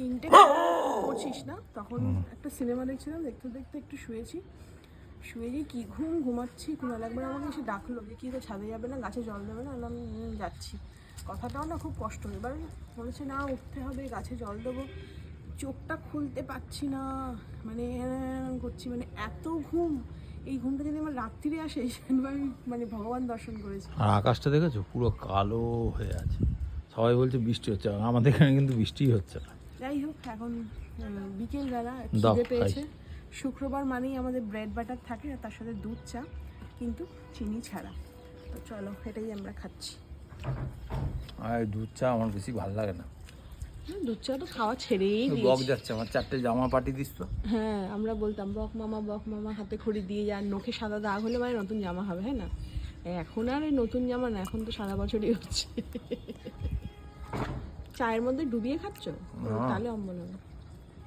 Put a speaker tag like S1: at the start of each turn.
S1: 3টে পড়ছিস না, তখন একটা সিনেমা দেখছিলাম, দেখতে দেখতে একটু শুয়েছি, শুয়ে গিয়ে কী ঘুমাচ্ছি, কুণাল একবার আমাকে এসে ডাকলো যে কী করে ছাদে যাবে না, গাছে জল দেবে না, আমি যাচ্ছি। কথাটাও না খুব কষ্ট, এবার বলেছে না উঠতে হবে, গাছে জল দেবো, চোখটা খুলতে পারছি না, মানে করছি, মানে এত ঘুম। এই ঘুমটা যদি আমার রাত্রিরে আসে আমি মানে ভগবান দর্শন করেছি।
S2: আর আকাশটা দেখেছো পুরো কালো হয়ে আছে, সবাই বলছে বৃষ্টি হচ্ছে, আমাদের এখানে কিন্তু বৃষ্টিই হচ্ছে না।
S1: যাই হোক, এখন বিকেলবেলা
S2: দাও,
S1: খিদে
S2: খাই।
S1: পেয়েছে। শুক্রবার মানেই আমাদের ব্রেড বাটার থাকে, আর তার সাথে দুধ চা, কিন্তু চিনি ছাড়া। তো চলো, এটাই আমরা খাচ্ছি।
S2: আর দুধ চা আমার বেশি ভালো লাগে না,
S1: দুধ চা তো খাওয়া ছেড়েই
S2: বক
S1: দিয়েছি।
S2: যাচ্ছে আমার, 4টে জামা পাঠিয়ে দিস তো।
S1: হ্যাঁ, আমরা বলতাম বক মামা, হাতে খড়ি দিয়ে যান, নখে সাদা দাগ হলে মানে নতুন জামা হবে, হ্যাঁ না? এখন আর ওই নতুন জামা না, এখন তো সারা বছরই হচ্ছে। চায়ের মধ্যে ডুবিয়ে খাচ্ছ, তাহলে অম্বল হবে।